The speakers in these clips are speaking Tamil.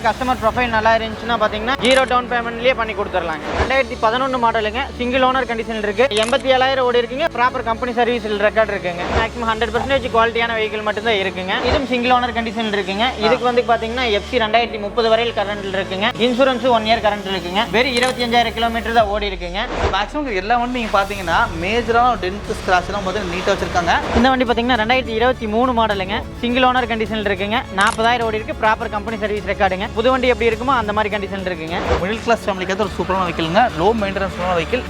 கஸ்டமர் ப்ரொஃபைல் நல்லா இருந்துச்சுன்னா பார்த்தீங்கன்னா 0 டவுன் பேமெண்ட்லேயே பண்ணி கொடுத்துடலாங்க. 2011 மாடலுங்க, சிங்கிள் ஓனர் கண்டிஷன் இருக்கு, 87,000 ஓடி இருக்குங்க, ப்ராப்பர் கம்பெனி சர்வீஸ் ரெக்கார்ட் இருக்குங்க. மேக்ஸிமம் 100% குவாலிட்டியான வெஹிக்கிள் மட்டும் தான் இருக்குங்க. இதுவும் சிங்கிள் ஓனர் கண்டிஷன் இருக்குங்க. இதுக்கு வந்து பார்த்தீங்கன்னா FC 2030 வரையில் கரண்ட் இருக்குங்க. இன்சூரன்ஸ் 1 இயர் கரண்ட் இருக்குங்க. வெறும் 25,000 கிலோமீட்டர் தான் ஓடி இருக்குங்க. மேக்ஸிமம் எல்லா வண்டி நீங்கள் பார்த்தீங்கன்னா மேஜரான டென்ட் ஸ்கிராட்ச்லாம் பார்த்தீங்கன்னா நீட்டாக வச்சிருக்காங்க. இந்த வண்டி பார்த்தீங்கன்னா 2023 மாடலுங்க, சிங்கிள் ஓனர் கண்டிஷன் இருக்குங்க, 40,000 ஓடி இருக்கு, ப்ராப்பர் கம்பெனி சர்வீஸ் ரெக்கார்டுங்க. புது வண்டி எப்படி இருக்குமோ அந்த மாதிரி கண்டிஷன் இருக்குங்க. மிடில் கிளாஸ் ஃபேமிலிக்கு ஒரு சூப்பரான வெஹிக்கிள்ங்க, low maintenance vehicle.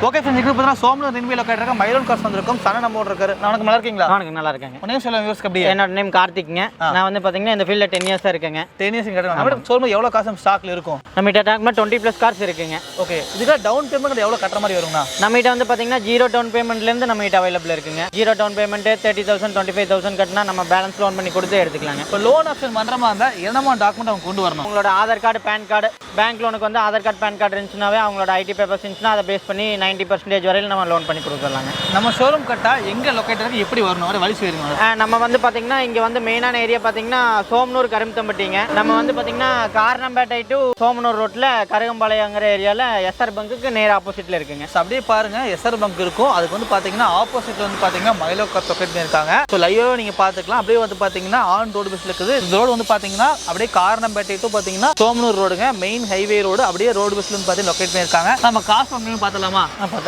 Okay friends, இப்போ பார்த்தா சோமனூர் ரின்வி லொக்கேட் இருக்க மைலோன் கார்ஸ் வந்திருக்கும். சன நம்ம இருக்காரு. நான் நல்லா இருக்கீங்களா? வணக்கம், நல்லா இருக்கேங்க. உடனே சொல்லுங்க வியூவர்ஸ்க்கு அப்படியே. என்னோட நேம் கார்த்திக்ங்க. நான் வந்து பாத்தீங்கன்னா இந்த ஃபீல்ட்ல 10 இயர்ஸா இருக்கேங்க. 10 இயர்ஸ் கேட்டேன். நம்ம ஷோரூம்ல எவ்வளவு காசு ஸ்டாக்ல இருக்கும்? நம்ம கிட்ட 20+ கார்ஸ் இருக்குங்க. ஓகே, இதுக்கு டவுன் பேமெண்ட் எவ்வளவு கட்டற மாதிரி வரும்னா? நம்ம கிட்ட வந்து பாத்தீங்கன்னா 0 டவுன் பேமெண்ட்ல இருந்து நம்ம கிட்ட அவைலபிள் இருக்குங்க. 0 டவுன் பேமெண்ட் 30,000 25,000 கட்டினா நம்ம பேலன்ஸ் லோன் பண்ணி கொடுத்து எடுத்துக்கலாங்க. இப்போ லோன் ஆப்ஷன் பண்ற மாதிரி இருந்தா என்னமா டாக்குமெண்ட் அவங்க கொண்டு வரணும்? உங்களோட Aadhaar card, PAN card, bank லோனுக்கு வந்து ஆதார் கார்டு, பேன் கார்டு இருந்துச்சுனாவே அவங்களோட ஐடி பேப்பர்ஸ் இருந்துச்சுன்னா அதை பேஸ் பண்ணி 90% வரையில் நம்ம லோன் பண்ணி கொடுத்துடலாங்க. நம்ம ஷோரூம் கட்டா எங்க லொக்கேட் இருக்கு, எப்படி வரணும், வர வழி சொல்லுங்க. நம்ம வந்து பாத்தீங்கன்னா இங்க வந்து மெயினான ஏரியா பாத்தீங்கன்னா சோமனூர் கரும்பத்தம்பட்டிங்க. நம்ம வந்து பாத்தீங்கன்னா காரணம்பேட்டை டு சோமனூர் ரோட்ல கருகம்பாளையங்கிற ஏரியால எஸ்ஆர் பங்குக்கு நேர் ஆப்போசிட்ல இருக்குங்க. அப்படியே பாருங்க, எஸ்ஆர் பங்க் இருக்கும். அதுக்கு வந்து பாத்தீங்கன்னா ஆப்போசிட்ல வந்து பாத்தீங்கன்னா மைலோ கார் லொக்கேட் பண்ணிருக்காங்க. ஸோ லைவா நீங்க பாத்துக்கலாம். அப்படியே வந்து பாத்தீங்கன்னா ஆன் ரோடு பஸ்ல இருக்குது. இந்த ரோடு வந்து பாத்தீங்கன்னா அப்படியே காரணம்பேட்டை டு பாத்தீங்கன்னா சோமனூர் ரோடுங்க, மெயின் ஹைவே ரோடு. அப்படியே ரோடு பஸ்ல வந்து பாத்தீங்கன்னா லொக்கேட் பண்ணிருக்காங்க. நம்ம காசு பண்ணி பார்த்தலாமா?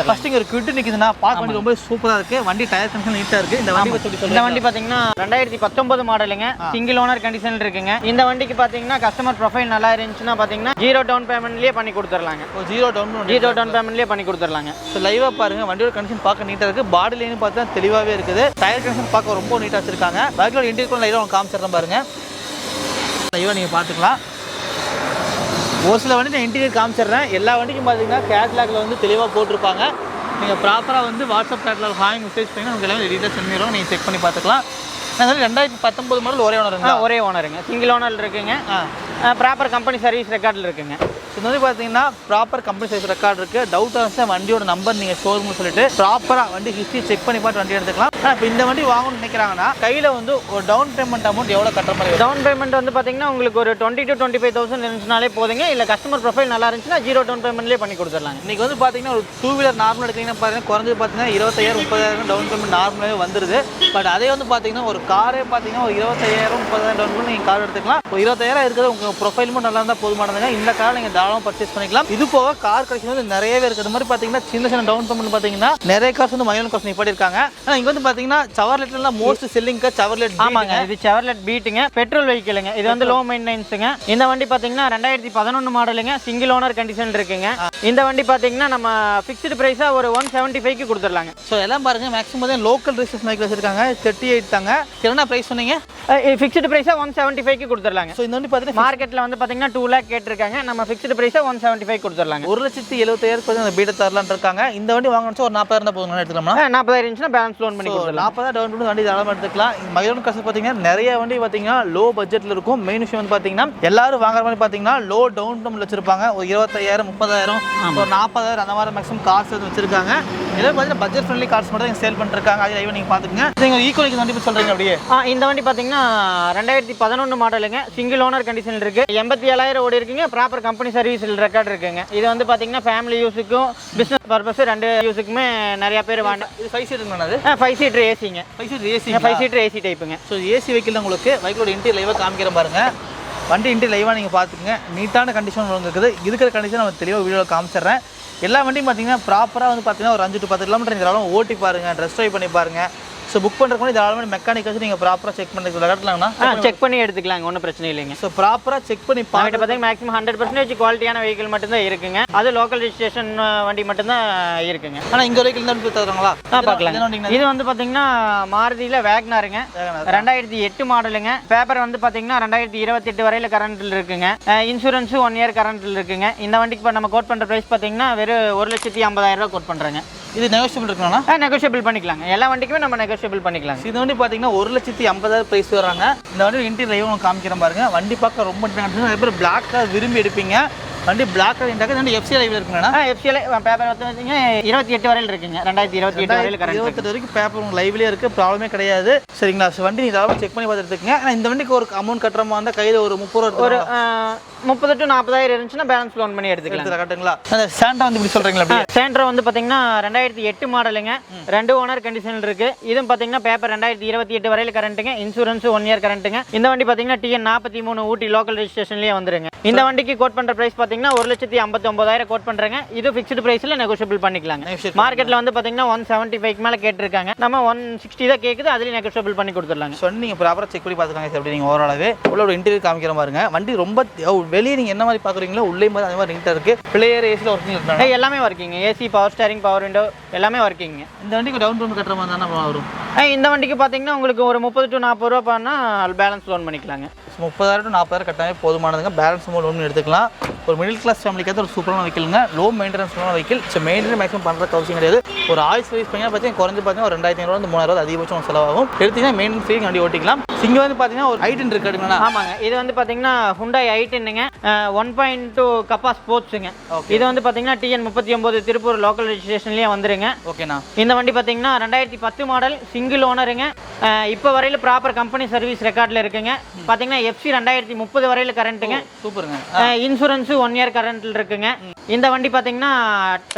ஃபர்ஸ்ட் இங்க ஒரு குவிட் நிக்குதுன்னா பார்க்க வண்டி ரொம்ப சூப்பரா இருக்கு. வண்டி டயர் கண்டிஷன் நீட்டா இருக்கு. இந்த வண்டி பத்தி சொல்லுங்க. இந்த வண்டி பாத்தீங்கன்னா 2019 மாடலுங்க, சிங்கிள் ஓனர் கண்டிஷன் இருக்குங்க. இந்த வண்டிக்கு பாத்தீங்கன்னா கஸ்டமர் ப்ரொஃபைல் நல்லா இருந்துச்சுன்னா பாத்தீங்கன்னா 0 டவுன் பேமெண்ட்லயே பண்ணி கொடுத்துடலாங்க. 0 டவுன் பேமெண்ட்லயே பண்ணி கொடுத்துடலாங்க. ஸோ லைவா பாருங்க, வண்டியோட கண்டிஷன் பார்க்க நீட்டா இருக்கு. பாடி லைன் பார்த்தா தெளிவாவே இருக்குது. டயர் கண்டிஷன் பார்க்க ரொம்ப நீட்டா வச்சிருக்காங்க. பைக்கோட இன்டீரியர் லைவா காமிச்சிடுறேன் பாருங்க. லைவா நீங்க பாத்துக்கலாம். ஒரு சில வண்டி நான் இன்டீரியர் காமிச்சிடுறேன். எல்லா வண்டிக்கும் பார்த்தீங்கன்னா கேட்லாக்ல வந்து தெளிவாக போட்டிருப்பாங்க. நீங்கள் ப்ராப்பராக வந்து வாட்ஸ்அப் கேட்லாக் ஹாய் மெசேஜ் பண்ணி உங்களுக்கு எல்லாமே டீட்டெயில்ஸ் செஞ்சிடும். நீங்கள் செக் பண்ணி பார்த்துக்கலாம். நான் 2019 மாடல் ஒரே ஓனருங்க. ஒரே ஓனருங்க, சிங்கிள் ஓனர் இருக்குங்க. ப்ராப்பர் கம்பெனி சர்வீஸ் ரெக்கார்டில் இருக்குங்க. இது வந்து பார்த்தீங்கன்னா ப்ராப்பர் கம்பெனி சர்வீஸ் ரெக்கார்டு இருக்குது. டவுட் ஆச்சு வண்டியோட நம்பர் நீங்கள் ஷோரூம்னு சொல்லிட்டு ப்ராப்பராக வண்டி ஹிஸ்ட்ரி செக் பண்ணி பார்த்து வண்டி எடுத்துக்கலாம். ஆனால் இப்போ இந்த வண்டி வாங்கணும்னு நினைக்கிறாங்கன்னா கையில் வந்து ஒரு டவுன் பேமெண்ட் அமௌண்ட் எவ்வளோ கட்டுற மாதிரி? டவுன் பேமெண்ட் வந்து பார்த்தீங்கன்னா உங்களுக்கு ஒரு 20 to 25,000 இருந்துச்சுனாலே போதுங்க. இல்லை கஸ்டமர் ப்ரொஃபைல் நல்லா இருந்துச்சுன்னா 0 டவுன் பேமெண்ட்லேயே பண்ணி கொடுத்துடலாங்க. இன்றைக்கி வந்து பார்த்தீங்கன்னா ஒரு 2 வீலர் நார்மல் எடுத்தீங்கன்னா பாருங்கள், குறைஞ்சது பார்த்தீங்கன்னா 25,000 30,000 டவுன் பேமெண்ட் நார்மலாகவே வந்துருது. பட் அதே வந்து பார்த்தீங்கன்னா ஒரு காரே பார்த்தீங்கன்னா ஒரு 25,000 30,000 டவுன் பண்ணி நீங்கள் கார் எடுத்துக்கலாம். ஒரு 20,000 இருக்கிறது உங்கள் ப்ரொஃபைலும் நல்லா இருந்தால் போதுமானதுங்க. இந்த கார் நீங்கள் தாராளமாக பர்ச்சேஸ் பண்ணிக்கலாம். இது போக கார் கலெக்ஷன் வந்து நிறையவே இருக்குது. மாதிரி பார்த்தீங்கன்னா சின்ன சின்ன டவுன் பேமெண்ட் பார்த்தீங்கன்னா நிறைய கார்ஸ் வந்து மைலோன் கார்ஸ் நிப்பாட்டி இருக்காங்க. ஆனால் இங்கே வந்து பார்த்தீங்கன்னா செவர்லெட்லாம் மோஸ்ட் செல்லிங் கார் செவர்லெட். ஆமாங்க, இது செவர்லெட் பீட்டுங்க, பெட்ரோல் வெஹிக்கிளுங்க. இது வந்து லோ மெயின்டெனன்ஸுங்க. இந்த வண்டி பார்த்தீங்கன்னா 2011 மாடலுங்க, சிங்கிள் ஓனர் கண்டிஷன் இருக்குங்க. இந்த வண்டி பார்த்தீங்கன்னா நம்ம ஃபிக்ஸ்டு ப்ரைஸா ஒரு 175க்கு கொடுத்துடலாங்க. ஸோ எல்லாம் பாருங்க, மேக்ஸிமம் லோக்கல் ரிஜிஸ்ட்ரேஷன் பைக் வச்சிருக்காங்க. 38 தாங்க. என்ன ப்ரைஸ் சொன்னீங்க? ஃபிக்ஸ்டு ப்ரைஸா 175க்கு கொடுத்துடலாங்க. ஸோ இந்த வண்டி பார்த்தீங்கன்னா மார்க்கெட்டில் வந்து பார்த்தீங்கன்னா 2 lakh கேட்டிருக்காங்க. நம்ம ஃபிக்ஸ்டு ப்ரைஸா 175 கொடுத்துடலாங்க. 1,70,000 அந்த பீட்டை தரலான்னு இருக்காங்க. இந்த வண்டி வாங்கணும்னா ஒரு 40,000 தான் போதும் எடுத்துக்கலாம். 40,000 இருந்துச்சுன்னா பேலன்ஸ் லோன் பண்ணி கொடுத்துடலாம். 40,000 டவுன் பண்ணி வண்டி தாராளமாக எடுத்துக்கலாம். மைலோன் காசு பார்த்தீங்கன்னா நிறைய வண்டி பார்த்தீங்கன்னா லோ பட்ஜெட்டில் இருக்கும். மெயின் விஷயம் வந்து பார்த்தீங்கன்னா எல்லாரும் வாங்குற மாதிரி பார்த்தீங்கன்னா லோ டவுன் பேமெண்ட் வச்சிருப்பாங்க. ஒரு 25,000 30,000 ஒரு 40,000 அந்த மாதிரி மேக்ஸிமம் கார்ஸ் வச்சிருக்காங்க. இதெல்லாம் பார்த்தீங்கன்னா பட்ஜெட் ஃப்ரெண்ட்லி கார்ஸ் மட்டும் சேல் பண்ணிருக்காங்க. அது லைவ் நீங்கள் பார்த்துக்கங்க. நீங்கள் ஈக்குவலுக்கு வண்டி சொல்கிறீங்க அப்படியே. இந்த வண்டி பார்த்தீங்கன்னா 2011 மாடலுங்க, சிங்கிள் ஓனர் கண்டிஷன் இருக்கு, 87,000 ஓடி இருக்குங்க, ப்ராப்பர் கம்பெனி சர்வீஸ் ரெக்கார்ட் இருக்குங்க. இது வந்து பார்த்தீங்கன்னா ஃபேமிலி யூஸுக்கும் பிஸ்னஸ் பர்பஸ் 2 யூஸுக்குமே நிறைய பேர் வாங்க. இது 5 சீட்டர் 5 சீட்டர் ஏசிங்க. 5 சீட்டர் ஏசி டைப்புங்க. ஸோ ஏசி வெஹிக்கிள் தான் உங்களுக்கு வெஹிக்கிளோட இன்டீரியர் லைவாக காமிக்கிறேன் பாருங்க. வண்டி இன்டீரியர் லைவாக நீங்கள் பார்த்துக்குங்க. நீட்டான கண்டிஷன் இருக்குது. இருக்கிற கண்டிஷன் நம்ம தெளிவாக வீடியோவில் காமிச்சிடுறேன். எல்லா வண்டியும் பார்த்தீங்கன்னா ப்ராப்பராக வந்து பார்த்தீங்கன்னா ஒரு 5 to 10 கிலோமீட்டர் நீங்கள் ஓட்டி பாருங்கள், ட்ரெஸ் ட்ரைவ் பண்ணி பாருங்கள். ஸோ புக் பண்ணுறதுக்கு முன்னாடி தாராளமாக மெக்கானிக் வச்சு நீங்கள் ப்ராப்பராக செக் பண்ணிக்கலாம். செக் பண்ணி எடுத்துக்கலாங்க, ஒன்றும் பிரச்சனை இல்லைங்க. ஸோ ப்ராப்பராக செக் பண்ணி பார்த்துட்டு பார்த்தீங்கன்னா மேக்ஸிமம் 100% குவாலிட்டியான வெஹிக்கிள் மட்டும்தான் இருக்குங்க. அது லோக்கல் ரெஜிஸ்ட்ரேஷன் வண்டி மட்டும்தான் இருக்குங்க. ஆனால் இங்கே வெஹிக்கிள் தான் தருவாங்களா? பார்க்கலாம். இது வந்து பார்த்தீங்கன்னா மாருதியில் வேக்னாருங்க, 2008 மாடலுங்க. பேப்பர் வந்து பார்த்தீங்கன்னா 2028 வரையில் கரண்ட்டில் இருக்குங்க. இன்சூரன்ஸு 1 இயர் கரண்ட்டில் இருக்குங்க. இந்த வண்டிக்கு இப்போ நம்ம கோட் பண்ணுற ப்ரைஸ் பார்த்தீங்கன்னா வெறும் 1,50,000 கோட் பண்ணுறேங்க. இது நெகோஷியபிள் இருக்குங்களா? நெகோஷியபிள் பண்ணிக்கலாங்க. எல்லா வண்டிக்குமே நம்ம நெகோஷியபிள் பண்ணிக்கலாம். இது வந்து பார்த்தீங்கன்னா 1,50,000 ப்ரைஸ் வராங்க. இந்த வண்டி இன்டீரியர் லைவ் காமிக்கிற பாருங்க. வண்டி பார்க்க ரொம்ப நிறைய பேர் பிளாக் விரும்பி எடுப்பீங்க. வண்டி பிளாக் கலர் இன்டாக இந்த எஃப்சி லைவ்ல இருக்குங்கண்ணா. எஃப்சிஎல் பேப்பர் வந்து 28 வரையில் இருக்குங்க. 2028 வரையில் கரண்ட் 28 வரைக்கும் பேப்பர் உங்களுக்கு லைவ்லேயே இருக்குது, ப்ராப்ளமே கிடையாது. சரிங்களா? வண்டி நீங்கள் தாராளமாக செக் பண்ணி பார்த்து எடுத்துக்கங்க. ஆனால் இந்த வண்டிக்கு ஒரு அமௌண்ட் கட்டுறமா இருந்தால் கையில் ஒரு 30 ரூபா ஒரு 30 to 40,000 இருந்துச்சுன்னா பேலன்ஸ் லோன் பண்ணி எடுத்துக்கலாம். கரெக்டுங்களா? அந்த சாண்டா வந்து இப்படி சொல்கிறீங்களா? அப்படி சாண்ட்ரா வந்து பார்த்தீங்கன்னா 2008 மாடலுங்க, 2 ஓனர் கண்டிஷனில் இருக்கு. இதுவும் பார்த்தீங்கன்னா பேப்பர் 2028 வரையில் கரண்ட்டுங்க, இன்சூரன்ஸ் 1 இயர் கரண்ட்டுங்க. இந்த வண்டி பார்த்தீங்கன்னா TN 43 ஊட்டி லோக்கல் ரெஜிஸ்ட்ரேஷன்லேயே வந்துருங்க. இந்த வண்டிக்கு கோட் பண்ணுற பிரைஸ் பார்த்தீங்கன்னா 1,59,000 கோட் பண்ணுறேங்க. இது ஃபிக்ஸ்டு பிரைஸில் நெகோஷியபிள் பண்ணிக்கலாங்க. மார்க்கெட்டில் வந்து பார்த்தீங்கன்னா 175 மேலே கேட்டிருக்காங்க, நம்ம 160 தான் கேட்குது, அதுலேயும் நெகோஷியபிள் பண்ணி கொடுத்துடலாங்க. ஸோ நீங்கள் ப்ராப்பராக செக் பண்ணி பார்த்துக்காங்க. அப்படி நீங்கள் ஓவராலாகவே உள்ள ஒரு இன்டீரியர் காமிக்கிற பாருங்க. வண்டி ரொம்ப வெளியே நீங்கள் என்ன மாதிரி பார்க்குறீங்களோ உள்ளே மாதிரி அதே மாதிரி நீட்டாக இருக்குது. பிளேயர் ஏசியில் ஒர்க்கிங் இருக்காங்க, எல்லாமே working. AC, power steering, power window எல்லாமே ஒர்க்கிங்க. இந்த வண்டிக்கு டவுன் பேமெண்ட் கட்டுற மாதிரி தானே வரும். இந்த வண்டிக்கு பார்த்தீங்கன்னா உங்களுக்கு ஒரு 30 to 40 ரூபா பண்ணால் பேலன்ஸ் லோன் பண்ணிக்கலாங்க. 30,000 to 40,000 கட்டாமே போதுமானதுங்க. பேலன்ஸ் லோன் எடுத்துக்கலாம். ஒரு மிடில் கிளாஸ் ஃபேமிலிக்காக ஒரு சூப்பரான வெஹிக்கிள்ங்க. லோ மெயின்டெனன்ஸான வெஹிக்கிள். ஸோ மெயின்டெனன்ஸ் மேக்ஸிமம் பண்ணுறதுக்கு அவசியம் கிடையாது. ஒரு ஆயில் சர்வீஸ் பண்ணி பார்த்தீங்கன்னா குறைஞ்சு பார்த்தீங்கன்னா ஒரு 2,500 3,000 அதிகபட்சம் செலவாகும். எடுத்தீங்கன்னா மெயின்டெனன்ஸ் ஃப்ரீ வண்டி ஓட்டிக்கலாம். இங்கே வந்து பார்த்தீங்கன்னா ஒரு i10 இருக்குதுங்கண்ணா. ஆமாங்க, இது வந்து பார்த்தீங்கன்னா Hyundai i10ங்க, 1.2 கப்பா ஸ்போர்ட்ஸுங்க. இது வந்து பார்த்தீங்கன்னா TN 39 திருப்பூர் லோக்கல் ரெஜிஸ்ட்ரேஷன்லேயே வந்துருங்க. ஓகேண்ணா. இந்த வண்டி பார்த்தீங்கன்னா 2010 மாடல், சிங்கிள் ஓனருங்க. இப்போ வரையில் ப்ராப்பர் கம்பெனி சர்வீஸ் ரெக்கார்டில் இருக்குங்க. பார்த்தீங்கன்னா FC 2030 வரையில் கரண்ட்டுங்க. சூப்பருங்க. இன்சூரன்ஸ் 1 இயர் கரண்ட்டில் இருக்குங்க. இந்த வண்டி பார்த்தீங்கன்னா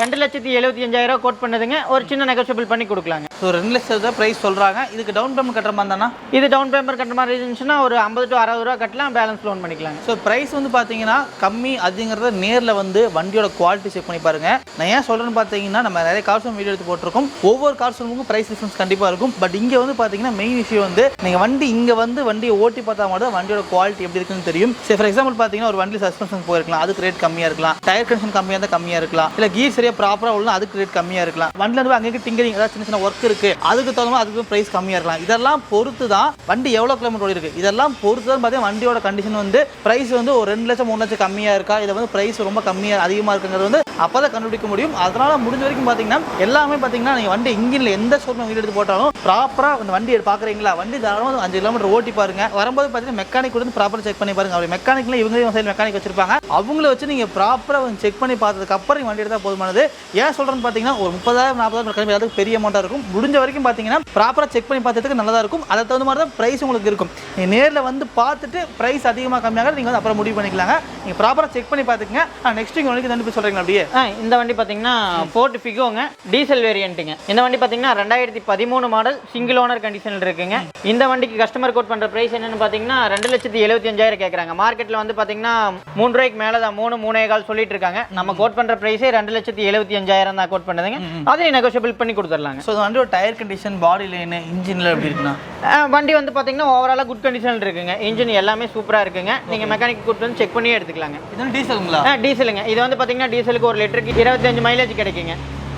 2,75,000 கோட் பண்ணுதுங்க. ஒரு சின்ன நெகோஷியபிள் பண்ணி கொடுக்கலாங்க. ஸோ 2 லட்சம் தான் ப்ரைஸ் சொல்கிறாங்க. இதுக்கு டவுன் பேமெண்ட் கட்டுற மாதிரி தானே? இது டவுன் பேமெண்ட் கட்டுற மாதிரி இருந்துச்சுன்னா ஒரு 50 to 60 ரூபா கட்டலாம், பேலன்ஸ் லோன் பண்ணிக்கலாங்க. ஸோ ப்ரைஸ் வந்து பார்த்தீங்கன்னா கம்மி அதிகங்கிறத நேரில் வந்து வண்டியோட குவாலிட்டி செக் பண்ணி பாருங்க. நான் ஏன் சொல்கிறேன்னு பார்த்தீங்கன்னா நம்ம நிறைய கார்ஸ் வீடியோ எடுத்து போட்டிருக்கோம். ஒவ்வொரு கார்ஸ் ப்ரைஸ் டிஃபரன்ஸ் கண்டிப்பாக இருக்கும். பட் இங்கே வந்து பார்த்தீங்கன்னா மெயின் விஷயம் வந்து நீங்கள் வண்டி இங்கே வந்து வண்டியை ஓட்டி பார்த்தா மட்டும் வண்டியோட குவாலிட்டி எப்படி இருக்குன்னு தெரியும். சரி, ஃபார் எக்ஸாம்பிள் பார்த்தீங்கன்னா ஒரு வண்டி சஸ்பென்ஷன் போயிருக்கலாம், அதுக்கு ரேட் கம்மியாக இருக்கலாம். டயர் கண்டிஷன் கம்மியாக இருந்தால் கம்மியாக இருக்கலாம். இல்லை கீர் சரியாக ப்ராப்பராக உள்ள அதுக்கு ரேட் கம்மியாக இருக்கலாம். வண்டியில் வந்து அங்கே டிங்கரிங் ஏதாவது சின்ன சின்ன ஒர்க் இருக்குது, அதுக்கு தகுந்த அதுக்கு ப்ரைஸ் கம்மியாக இருக்கலாம். இதெல்லாம் பொறுத்து தான் வண்டி எவ்வளோ கிலோமீட்டர் ஓடி இருக்குது. இதெல்லாம் பொறுத்து தான் பார்த்தீங்கன்னா வண்டியோட கண்டிஷன் வந்து ப்ரைஸ் வந்து ஒரு 2 லட்சம் 3 லட்சம் கம்மியாக இருக்கா, இதை வந்து ப்ரைஸ் ரொம்ப கம்மியாக அதிகமாக இருக்குங்கிறது வந்து அப்போ தான் கண்டுபிடிக்க முடியும். அதனால் முடிஞ்ச வரைக்கும் பார்த்தீங்கன்னா எல்லாமே பார்த்தீங்கன்னா நீங்கள் வண்டி இன்ஜினில் எந்த ஷோரூம் வீடு எடுத்து போட்டாலும் ப்ராப்பராக அந்த வண்டி பார்க்குறீங்களா, வண்டி தாராளமாக 5 கிலோமீட்டர் ஓட்டி பாருங்க. வரும்போது பார்த்தீங்கன்னா மெக்கானிக் வந்து ப்ராப்பராக செக் பண்ணி பாருங்க. அப்படி மெக்கானிக்கில் இவங்க சைடு மெக்கானிக் வச்சிருப்பாங்க, அவங்கள வச்சு நீங்கள் ப்ராப்பராக செக் பண்ணி பார்த்ததுக்கு அப்புறம் நீங்கள் வண்டி எடுத்தால் போதுமானது. ஏன் சொல்கிறேன்னு பார்த்தீங்கன்னா ஒரு 30,000 40,000 அதுக்கு பெரிய அமௌண்ட்டாக இருக்கும். முடிஞ்ச வரைக்கும் பார்த்தீங்கன்னா ப்ராப்பராக செக் பண்ணி பார்த்ததுக்கு நல்லதாக இருக்கும். அதை தகுந்த மாதிரி தான் ப்ரைஸ் உங்களுக்கு இருக்கும். நீங்கள் நேரில் வந்து பார்த்துட்டு ப்ரைஸ் அதிகமாக கம்மியாக நீங்கள் வந்து அப்புறம் முடிவு பண்ணிக்கலாங்க. நீங்கள் ப்ராப்பராக செக் பண்ணி பார்த்துக்கங்க. நெக்ஸ்ட் இங்கே வண்டிக்கு தண்ணி போய் சொல்கிறீங்களா? அப்படியே இந்த வண்டி பார்த்தீங்கன்னா ஃபோர்ட் ஃபிகோங்க, டீசல் வேரியண்ட்டுங்க. இந்த வண்டி பார்த்தீங்கன்னா 2013 மாடல், சிங்கிள் ஓனர் கண்டிஷனில் இருக்குங்க. இந்த வண்டிக்கு கஸ்டமர் கோட் பண்ணுற ப்ரைஸ் என்னன்னு பார்த்தீங்கன்னா 2,75,000 கேட்குறாங்க. மார்க்கெட்டில் வந்து பார்த்தீங்கன்னா 3 ரூபாய்க்கு மேலே தான் 3-3.25 சொல்லிட்டு இருக்காங்க. நம்ம கோட் பண்ணுற ப்ரைஸே 2,75,000 தான் கோட் பண்ணுதுங்க. அதையும் நெகோஷியபிள் பண்ணி கொடுத்துடலாங்க. ஸோ வண்டியோட டயர் கண்டிஷன், பாடி லைனு, இன்ஜினில் எப்படி இருக்குண்ணா? வண்டி வந்து பார்த்தீங்கன்னா ஓவராலாக குட் கண்டிஷனில் இருக்குங்க. இன்ஜின் எல்லாமே சூப்பராக இருக்குங்க. நீங்கள் மெக்கானிக் கூட்டு வந்து செக் பண்ணியே எடுத்துக்கலாங்க. இது டீசலுங்களா? டீசலுங்க. இது வந்து பார்த்தீங்கன்னா டீசலுக்கு 1 லிட்டருக்கு 25 மைலேஜ் கிடைக்குங்க.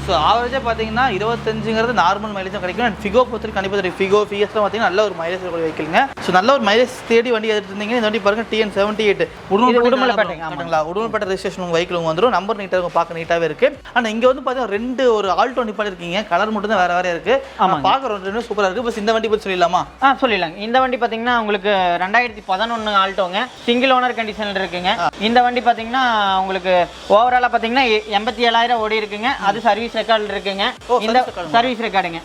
ஸோ ஆவரேஜாக பார்த்தீங்கன்னா 25ங்கிறது நார்மல் மைலேஜும் கிடைக்கும். ஃபிகோ பொறுத்து கண்டிப்பாக தெரியும். ஃபிகோ ஃபிஎஸ்லாம் பார்த்தீங்கன்னா நல்ல ஒரு மைலேஜ் வைக்கலுங்க. ஸோ நல்ல ஒரு மைலேஜ் தேடி வண்டி எடுத்துட்டு இருந்தீங்கன்னா இந்த வண்டி பாருங்க TN 78 உடுமலைப்பேட்டை ரெஜிஸ்ட்ரேஷன் வெஹிக்கிள் வந்துடும். நம்பர் நீட்டாக பார்க்க நீட்டாகவே இருக்குது. ஆனால் இங்கே வந்து பார்த்தீங்கன்னா 2 ஒரு ஆல்டோ நிப்பாட்டி இருக்கீங்க. கலர் மட்டும் தான் வேறு வேறு இருக்குது. ஆமாம், பார்க்க 2 சூப்பராக இருக்குது. பஸ் இந்த வண்டி பற்றி சொல்லிடலாமா? சொல்லிடலாங்க. இந்த வண்டி பார்த்தீங்கன்னா உங்களுக்கு 2011 ஆல்டோங்க, சிங்கிள் ஓனர் கண்டிஷனில் இருக்குங்க. இந்த வண்டி பார்த்தீங்கன்னா உங்களுக்கு ஓவராலாக பார்த்தீங்கன்னா 87,000 ஓடி இருக்குங்க. அது சர்வீஸ் ரெக்கார்ட் இருக்குங்க. இந்த சர்வீஸ் ரெக்கார்டுங்க.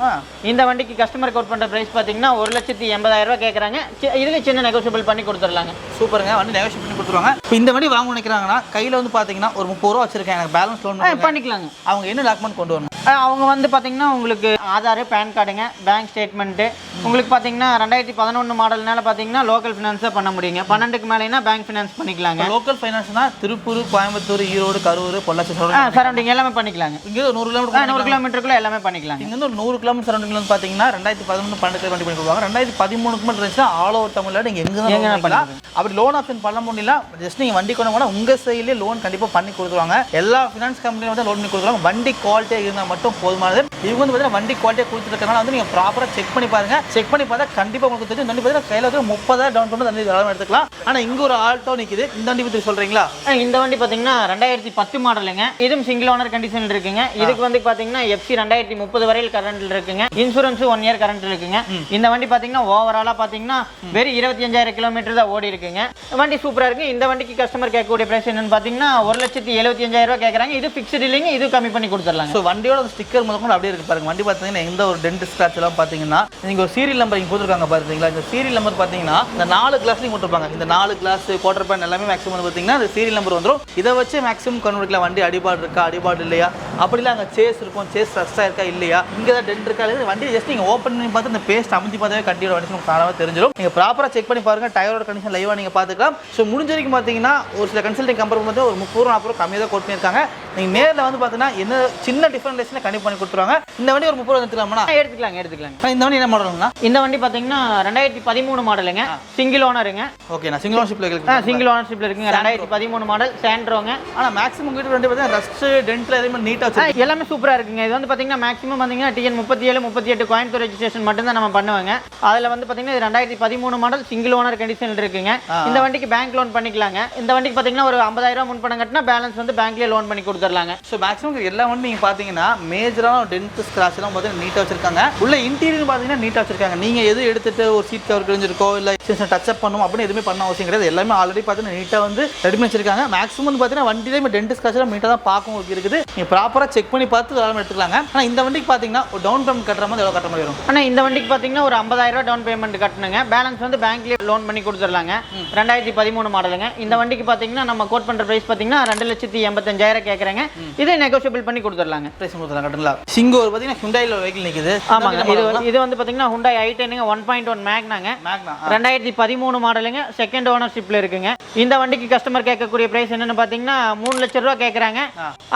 இந்த வண்டிக்கு கஸ்டமர் கோட் பண்ற பிரைஸ் பாத்தீங்கன்னா 1,80,000 கேக்குறாங்க. இதுல சின்ன நெகோஷியபிள் பண்ணி கொடுத்துடலாங்க. சூப்பருங்க, வண்டி நெகோஷியபிள் பண்ணி கொடுத்துருவாங்க. இப்போ இந்த வண்டி வாங்க நினைக்கிறாங்கன்னா கையில வந்து பாத்தீங்கன்னா ஒரு 30 ரூபா வச்சிருக்கேன், எனக்கு பேலன்ஸ் லோன் பண்ணிக்கலாங்க. அவங்க என்ன டாக்குமெண்ட் கொண்டு வரணும்? அவங்க வந்து பாத்தீங்கன்னா உங்களுக்கு ஆதார், பேன் கார்டுங்க, பேங்க் ஸ்டேட்மெண்ட். உங்களுக்கு பாத்தீங்கன்னா 2011 மாடல்னால பாத்தீங்கன்னா லோக்கல் ஃபினான்ஸா பண்ண முடியுங்க. 12க்கு மேலேனா பேங்க் ஃபினான்ஸ் பண்ணிக்கலாங்க. லோக்கல் ஃபைனான்ஸ்னா திருப்பூர், கோயம்புத்தூர், ஈரோடு, கரூர், பொள்ளாச்சி சரௌண்டிங் எல்லாமே பண்ணிக்கலாங்க. இங்க 100 கிலோமீட்டருக்குள்ள எல்லாமே பண்ணிக்கலாம். இங்க வந்து 100 கிலோமீட்டர் சரௌண்டிங்ல வந்து பாத்தீங்கன்னா 2011 12 வண்டி பண்ணி கொடுப்பாங்க. 2013க்கு மட்டும் இருந்துச்சுன்னா ஆல் ஓவர் தமிழ்நாடு நீங்க எங்க பண்ணலாம். அப்படி லோன் ஆப்ஷன் பண்ண முடியல, ஜஸ்ட் நீங்க வண்டி கொண்டு போனா உங்க சைட்லயே லோன் கண்டிப்பா பண்ணி கொடுத்துருவாங்க. எல்லா ஃபினான்ஸ் கம்பெனியும் வந்து லோன் பண்ணி கொடுக்குறாங்க. வண்டி குவாலிட்டியா இருந்தா மட்டும் போதுமானது. இவங்க வந்து பாத்தீங்கன்னா வண்டி குவாலிட்டியா கொடுத்துருக்கனால வந்து நீங்க ப்ராப்பரா செக் பண்ணி பாருங்க. செக் பண்ணி பார்த்தா கண்டிப்பா உங்களுக்கு தெரியும். இந்த வண்டி பாத்தீங்கன்னா கையில வந்து 30,000 டவுன் பண்ணி வண்டி தாராளமா எடுத்துக்கலாம். ஆனா இங்க ஒரு ஆல்டோ நிக்குது. இந்த வண்டி பத்தி சொல்றீங்களா? இந்த வண்டி பாத்தீங்கன்னா 2010 மாடலுங்க. இதுவும் சிங்கிள் ஓனர் கண்டிஷன் இருக்குங்க. இதுக்கு வந்து பாத்தீங்கன்னா FC 2030 வரையில் கரண்ட்ல இருக்குங்க. இன்சூரன்ஸ் 1 இயர் கரண்ட் இருக்குங்க. இந்த வண்டி பாத்தீங்கன்னா ஓவராலா பாத்தீங்கன்னா வெறும் 25,000 கிலோமீட்டர் தான் ஓடி இருக்குங்க. வண்டி சூப்பரா இருக்கு. இந்த வண்டிக்கு கஸ்டமர் கேட்கக்கூடிய பிரைஸ் என்னன்னு பார்த்தீங்கன்னா 1,75,000 ரூபா கேட்குறாங்க. இது ஃபிக்ஸ்டு இல்லைங்க, இது கம்மி பண்ணி கொடுத்துடலாங்க. ஸோ வண்டியோட ஸ்டிக்கர் முதல்ல அப்படியே இருக்கு பாருங்க. வண்டி பார்த்தீங்கன்னா எந்த ஒரு டென்ட் ஸ்க்ராட்ச் எல்லாம் பார்த்தீங்கன்னா நீங்கள் ஒரு சீரியல் நம்பர் இங்கே போட்டுருக்காங்க பாருங்களா. இந்த சீரியல் நம்பர் பார்த்தீங்கன்னா இந்த 4 கிளாஸ்லையும் போட்டுருப்பாங்க. இந்த 4 கிளாஸ் குவார்டர் பேன் எல்லாமே மேக்ஸிமம் பார்த்தீங்கன்னா இந்த சீரியல் நம்பர் வந்துடும். இதை வச்சு மேக்ஸிமம் கன்வெர்ட்ல வண்டி அடிபாடு இருக்கா அடிபாடு இல்லையா, அப்படிலாம் அங்கே சேஸ் இருக்கும், சேஸ் ரஸ்டாக இருக்கா இல்லையா, இங்கே தான் டென்ட் இருக்கா இல்லையா, வண்டி ஜஸ்ட் நீங்கள் ஓப்பன் பண்ணி பார்த்து இந்த பேஸ்ட் அமைஞ்சு பார்த்தாவே கண்டியோட வண்டி உங்களுக்கு தானாக தெரிஞ்சிடும். நீங்கள் ப்ராப்பராக செக் பண்ணி பாருங்க, டயரோட கண்டிஷன் லைவாக நீங்கள் பார்த்துக்கலாம். ஸோ முடிஞ்ச வரைக்கும் பார்த்தீங்கன்னா ஒரு சில கன்சல்டிங் கம்பெனி வந்து ஒரு 30-40 கம்மியாக தான் கோட் பண்ணியிருக்காங்க. நீங்கள் நேரில் வந்து பார்த்தீங்கன்னா என்ன சின்ன டிஃபரன்ஸில் கண்டிப்பாக பண்ணி கொடுத்துருவாங்க. இந்த வண்டி ஒரு 30 எடுத்துக்கலாமா? எடுத்துக்கலாங்க. இந்த வண்டி என்ன மாடலுங்களா? இந்த வண்டி பார்த்தீங்கன்னா 2013 மாடலுங்க, சிங்கிள் ஓனருங்க. ஓகே, நான் சிங்கிள் ஓனர்ஷிப்ல இருக்கு. சிங்கிள் ஓனர்ஷிப்ல இருக்குங்க. 2013 மாடல் சாண்ட்ரோங்க. ஆனால் மேக்ஸிமம் கிட்ட வண்டி பார்த்தீங்கன்னா ரஸ்ட் டென்ட்ல எல்லாமே நீட்டாக வச்சு எல்லாமே சூப்பராக இருக்குங்க. இது வந்து பார்த்தீங்கன்னா மேக்ஸிமம் பார்த்தீங்கன்னா TN 37, 38 கோயம்புத்தூர் ரெஜிஸ்ட்ரேஷன் மட்டும் தான் நம்ம பண்ணுவாங்க. அதில் வந்து பார்த்தீங்கன்னா 2013 மாடல் சிங்கிள் ஓனர் கண்டிஷன் இருக்குங்க. இந்த வண்டிக்கு பேங்க் லோன் பண்ணிக்கலாங்க. இந்த வண்டிக்கு பார்த்தீங்கன்னா ஒரு 50,000 முன்பணம் கட்டினா பேலன்ஸ் வந்து பேங்க்லேயே லோன் பண்ணி கொடுத்துடலாங்க. ஸோ மேக்ஸிமம் எல்லா வண்டி நீங்கள் பார்த்தீங்கன்னா மேஜரான டென்ட் ஸ்க்ராட்ச் எல்லாம் பார்த்தீங்கன்னா நீட்டாக வச்சிருக்காங்க. உள்ள இன்டீரியர் பார்த்தீங்கன்னா நீட்டாக வச்சிருக்காங்க. நீங்கள் எது எடுத்துட்டு ஒரு சீட் கவர் கிழிஞ்சிருக்கோ இல்லை டச் அப் பண்ணும் அப்படின்னு எதுவுமே பண்ண அவசியம் கிடையாது. எல்லாமே ஆல்ரெடி பார்த்தீங்கன்னா நீட்டாக வந்து ரெடி பண்ணி வச்சிருக்காங்க. மேக்ஸிமம் வந்து பார்த்தீங்கன்னா வண்டியிலே டென்ட் ஸ்க்ராட்ச் எல்லாம் நீட்டாக தான் பார்க்க உங்களுக்கு இருக்குது. நீங்கள் ப்ராப்பராக செக் பண்ணி பார்த்து அதெல்லாம் எடுத்துக்கலாங்க. ஆனால் இந்த வண்டிக்கு பார்த்தீங்கன்னா ஒரு டவுன் பேமெண்ட் கட்டுற மாதிரி எவ்வளோ கட்ட மாதிரி வரும்? ஆனால் இந்த வண்டிக்கு பார்த்தீங்கன்னா ஒரு 50,000 டவுன் பேமெண்ட் கட்டணுங்க. பேலன்ஸ் வந்து பேங்க்லேயே லோன் பண்ணி கொடுத்துடலாங்க. 2013 மாடலுங்க. இந்த வண்டிக்கு பார்த்தீங்கன்னா நம்ம கோட் பண்ணுற ப்ரைஸ் பார்த்தீங்கன்னா 2,85,000 கேட்குறாங்க. இதை நெகோஷியபிள் பண்ணி கொடுத்துடலாங்க. பிரைஸ் கொடுத்துடலாம் கட்டுங்களா? சிங்கோ பார்த்தீங்கன்னா ஹுண்டாயில் வெஹிக்கிள் நிற்குது. ஆமாங்க. இது வந்து பார்த்தீங்கன்னா Hyundai i10 1.1 மேக்னாங்க. 2013 மாடலுங்க, செகண்ட் ஓனர்ஷிப்ல இருக்குங்க. இந்த வண்டிக்கு கஸ்டமர் கேட்கக்கூடிய பிரைஸ் என்னன்னு பார்த்தீங்கன்னா 3 லட்சம் ரூபா கேட்குறாங்க.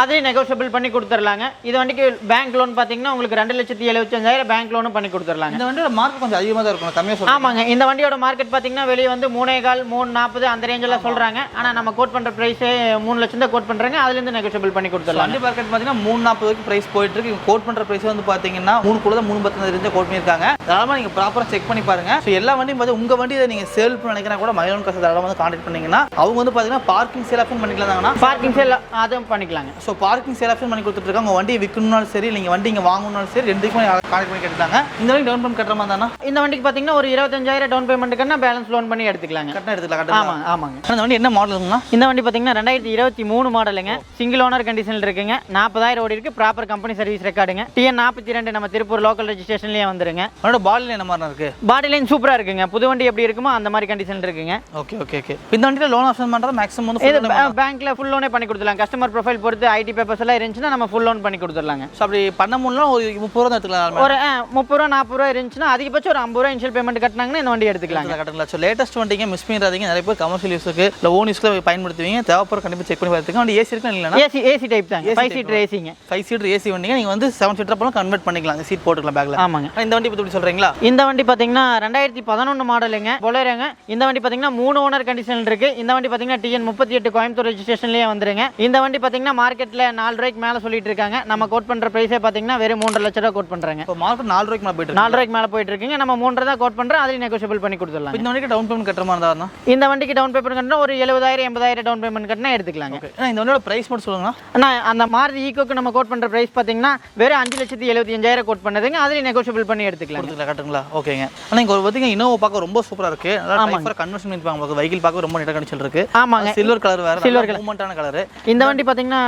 அதை நெகோஷியபிள் பண்ணி கொடுத்துடலாங்க. இது வண்டிக்கு பேங்க் லோன் பார்த்தீங்கன்னா உங்களுக்கு 2,75,000 பேங்க் லோனும் பண்ணி கொடுத்துடலாங்க. இந்த வண்டியோட மார்க்கெட் கொஞ்சம் அதிகமாக தான் இருக்கும், கம்மியாக சொல்லுங்க. ஆமாங்க. இந்த வண்டியோட மார்க்கெட் பார்த்தீங்கன்னா வெளியே வந்து 3.25, 3.40 அந்த ரேஞ்செல்லாம் சொல்றாங்க. ஆனால் நம்ம கோட் பண்ற பிரைஸ் 3 லட்சம் தான் கோட் பண்றாங்க. அதுலேருந்து நெகோஷியபிள் பண்ணி கொடுத்துடலாம். வண்டி மார்க்கெட் பார்த்தீங்கன்னா 3.40 வரைக்கும் பிரைஸ் போயிட்டு இருக்கு. கோட் பண்ற பிரைஸ் வந்து பார்த்தீங்கன்னா 3 கூட 3.15 ரேஞ்சு கோட் பண்ணியிருக்காங்க. அதனால நீங்கள் ப்ராப்பராக செக் பண்ணி பாருங்க. ஸோ எல்லா வண்டியும் பார்த்து உங்கள் வண்டி இதை நீங்கள் சேல் பண்ண நினைக்கிறா கூட மைலோன் காசு தாராளமாக வந்து கான்டாக்ட் பண்ணீங்கன்னா அவங்க வந்து பார்த்தீங்கன்னா பார்க்கிங் சேல் ஆப்ஷன் பண்ணிக்கலாம்னா பார்க்கிங் சேல் அதுவும் பண்ணிக்கலாங்க. ஸோ பார்க்கிங் சேல் ஆப்ஷன் பண்ணி கொடுத்துட்டு இருக்காங்க. உங்கள் வண்டியை விற்கணும்னாலும் சரி, நீங்கள் வண்டி இங்கே வாங்கணும்னாலும் சரி, ரெண்டுக்குமே கான்டாக்ட் பண்ணி கேட்டுட்டாங்க. இந்த வண்டி டவுன் பேமெண்ட் கட்டுற மாதிரி தானே? இந்த வண்டிக்கு பார்த்தீங்கன்னா ஒரு 25,000 டவுன் பேமெண்ட் கட்டினா பேலன்ஸ் லோன் பண்ணி எடுத்துக்கலாங்க. கரெக்டாக எடுத்துக்கலாம். ஆமாங்க ஆமாங்க. இந்த வண்டி என்ன மாடலுங்களா? இந்த வண்டி பார்த்தீங்கன்னா 2023 மாடலுங்க, சிங்கிள் ஓனர் கண்டிஷனில் இருக்குங்க. 40,000 ஓடி இருக்கு. ப்ராப்பர் கம்பெனி சர்வீஸ் ரெக்கார்டுங்க. TN 42 நம்ம திருப்பூர் லோக்கல் ரெஜிஸ்ட்ரேஷன்லேயே வந்துருங்க. அதோட பாடி லைன் என்ன மாதிரி இருக்கு? பாடி லைன் சூப்பராக இருக்குங்க. புது வண்டி எப்படி இருக்குமோ அந்த மாதிரி கண்டிஷன் இருக்குங்க. Okay okay okay. இந்த வண்டியில் லோன் ஆப்ஷன் பண்ணுறது மேக்ஸிமம் வந்து பேங்க்ல ஃபுல் லோனே பண்ணி கொடுத்துடலாம். கஸ்டமர் ப்ரொஃபைல் பொறுத்து ஐடி பேப்பர்ஸ் எல்லாம் இருந்துச்சுன்னா நம்ம ஃபுல் லோன் பண்ணி கொடுத்துடலாங்க. ஸோ அப்படி பண்ண முடியல ஒரு 30 ரூபா எடுத்துக்கலாம். ஒரு 30 ரூபா 40 ரூபா இருந்துச்சுன்னா அதிகபட்சம் ஒரு 50 ரூபா இனிஷியல் பேமெண்ட் கட்டினாங்கன்னா இந்த வண்டி எடுத்துக்கலாம். கட்டலாம். ஸோ லேட்டஸ்ட் வண்டிங்க மிஸ் பண்ணிடாதீங்க. நிறைய பேர் கமர்ஷியல் யூஸுக்கு இல்லை ஓன் யூஸ்க்கு பயன்படுத்துவீங்க. தேவைப்படுற கண்டிப்பாக செக் பண்ணி பார்த்துக்கோங்க. வண்டி ஏசி இருக்கு இல்லைன்னா ஏசி டைப் தாங்க. 5 சீட்டர் ஏசிங்க. 5 சீட்டர் ஏசி வண்டிங்க. நீங்கள் வந்து 7 சீட்டர் போல கன்வெர்ட் பண்ணிக்கலாம். சீட் போட்டுக்கலாம் பேக்ல. ஆமாங்க. இந்த வண்டி பற்றி சொல்கிறீங்களா? இந்த வண்டி பார்த்தீங்கன்னா 2011 மாடலுங்க, பொலேரோங்க. இந்த வண்டி பார்த்தீங்கன்னா 3 ஓனர் கண்டிஷன் இருக்கு. இந்த வண்டி பார்த்தீங்கன்னா TN 38 கோயம்புத்தூர் ரெஜிஸ்ட்ரேஷன்லேயே வந்துருங்க. இந்த வண்டி பார்த்தீங்கன்னா மார்க்கெட்டில் 4 ரூபாய்க்கு மேலே சொல்லிட்டு இருக்காங்க. நம்ம கோட் பண்ணுற ப்ரைஸே பார்த்தீங்கன்னா வெறும் 3.5 லட்சம் ரூபா கோட் பண்ணுறாங்க. இப்போ மார்க்கெட் 4 ரூபாய்க்கு மேலே போயிட்டு 4 ரூபாய்க்கு மேலே போயிட்டு இருக்குங்க. நம்ம 3.5 தான் கோட் பண்ணுறோம். அதில் நெகோஷியபிள் பண்ணி கொடுத்துடலாம். இந்த வண்டிக்கு டவுன் பேமெண்ட் கட்டுற மாதிரி இருந்தால் இந்த வண்டிக்கு டவுன் பேமெண்ட் கட்டினா ஒரு 70,000 80,000 டவுன் பேமெண்ட் கட்டினா எடுத்துக்கலாங்க. இந்த வண்டியோட பிரைஸ் மட்டும் சொல்லுங்க. ஆனால் அந்த மாருதி ஈக்கோக்கு நம்ம கோட் பண்ணுற ப்ரைஸ் பார்த்தீங்கன்னா வெறும் 5,75,000 கோட் பண்ணதுங்க. அதில் நெகோஷியபிள் பண்ணி எடுத்துக்கலாம். கட்டுங்களா? ஓகேங்க. ஆனால் இங்கே ஒரு பார்த்தீங்கன்னா இனோவா பார்க்க ரொம்ப சூப்பராக இருக்கு. நல்லா கன்வர்ஷன் பண்ணிருப்பாங்க. வெஹிக்கிள் பார்க்க ரொம்ப நீட்டாக கண்டிஷன் இருக்கு. ஆமாங்க. சில்வர் கலர் வேற, சில்வர் கலர் மூவ்மெண்டான கலர். இந்த வண்டி பார்த்தீங்கன்னா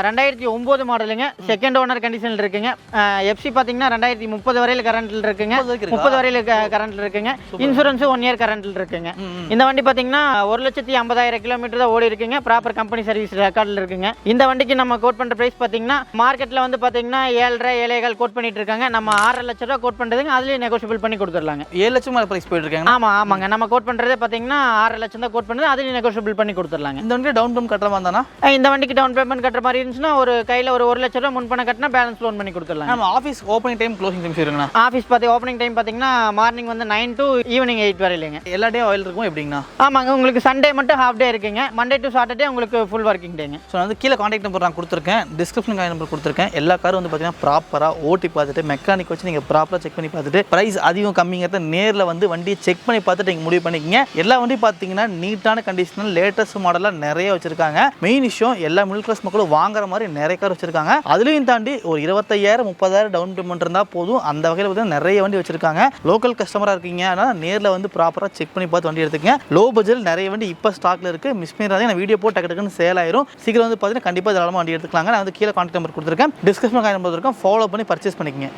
2009 மாடலுங்க, செகண்ட் ஓனர் கண்டிஷனில் இருக்குங்க. எஃப்சி பார்த்தீங்கன்னா 2030 வரையில் கரண்ட்டில் இருக்குங்க. 30 வரையில் கரண்ட்டில் இருக்குங்க. இன்சூரன்ஸு 1 இயர் கரண்ட்டில் இருக்குங்க. இந்த வண்டி பார்த்தீங்கன்னா 1,50,000 கிலோமீட்டர் தான் ஓடி இருக்குங்க. ப்ராப்பர் கம்பெனி சர்வீஸ் ரெக்கார்டில் இருக்குங்க. இந்த வண்டிக்கு நம்ம கோட் பண்ணுற ப்ரைஸ் பார்த்தீங்கன்னா மார்க்கெட்டில் வந்து பார்த்தீங்கன்னா 7.5 7.5 கோட் பண்ணிட்டு இருக்காங்க. நம்ம 6.5 லட்சம் ரூபா கோட் பண்ணுறதுங்க. அதுலேயே நெகோஷியபிள் பண்ணி கொடுத்துடலாங்க. 7 லட்சம் மேலே பிரைஸ் போயிட்டு இருக்காங்க. ஆமாங்க. நம்ம கோட் பண்ணுறதே பார்த்தீங்கன்னா 6.5 லட்சம் தான் கோட் பண்ணுறது. அதுலேயும் நெகோஷியபிள் பண்ணி கொடுத்துடலாங்க. இந்த வண்டி டவுன் பேமெண்ட் கட்டுற மாதிரி தானா? இந்த வண்டிக்கு டவுன் பேமெண்ட் கட்டுற மாதிரி இருந்துச்சுன்னா ஒரு கையில் ஒரு 1 லட்சம் ரூபா முன்பணம் கட்டினா பேலன்ஸ் லோன் பண்ணி கொடுத்துடலாம். நம்ம office opening time closing time சொல்லுங்கண்ணா. ஆஃபீஸ் பார்த்து ஓப்பனிங் டைம் பார்த்தீங்கன்னா மார்னிங் வந்து 9 to ஈவினிங் 8 வரையிலங்க. எல்லா டே ஆயில் இருக்கும் எப்படிங்கண்ணா? ஆமாங்க. உங்களுக்கு சண்டே மட்டும் ஹாஃப் டே இருக்குங்க. மண்டே டு சாட்டர்டே உங்களுக்கு ஃபுல் ஒர்க்கிங் டேங்க. ஸோ வந்து கீழே கான்டாக்ட் கான்டாக்ட் நம்பர் நான் கொடுத்துருக்கேன், டிஸ்கிரிப்ஷன் கான்டாக்ட் நம்பர் கொடுத்துருக்கேன். எல்லா காரும் வந்து பார்த்தீங்கன்னா ப்ராப்பராக ஓட்டி பார்த்துட்டு மெக்கானிக் வச்சு நீங்கள் ப்ராப்பராக செக் பண்ணி பார்த்துட்டு ப்ரைஸ் அதிகம் கம்மிங்கிறத நேரில் வந்து வண்டியை செக் பண்ணி பார்த்துட்டு நீங்கள் முடிவு பண்ணிக்கிங்க. எல்லா வண்டியும் பார்த்தீங்கன்னா நீட்டான கண்டிஷனில் லேட்டஸ்ட் மாடலாக நிறைய வச்சிருக்காங்க. மெயின் விஷயம் எல்லா மிடில் கிளாஸ் மக்களும் வாங்குற மாதிரி நிறைய கார் வச்சிருக்காங்க. அதுலேயும் தாண்டி ஒரு 25,000 30,000 டவுன் பேமெண்ட் இருந்தால் போதும். அந்த வகையில் பார்த்தீங்கன்னா நிறைய வண்டி வச்சிருக்காங்க. லோக்கல் கஸ்டமராக இருக்கீங்க ஆனால் நேரில் வந்து ப்ராப்பராக செக் பண்ணி பார்த்து வண்டி எடுத்துக்கங்க. லோ பட்ஜெட் நிறைய வண்டி இப்போ ஸ்டாக்ல இருக்குது. மிஸ் பண்ணிடாதீங்க. நான் வீடியோ போட்டு டக்குன்னு சேல் ஆயிரும். சீக்கிரம் வந்து பார்த்தீங்கன்னா கண்டிப்பாக தாராளமாக வண்டி எடுத்துக்கலாங்க. நான் வந்து கீழே கான்டாக்ட் நம்பர் கொடுத்துருக்கேன், டிஸ்கிரிப்ஷன் கான்டாக்ட் நம்பர் இருக்கேன். ஃபாலோ பண்ணி பர்ச்சேஸ் பண்ணிக்கங்க.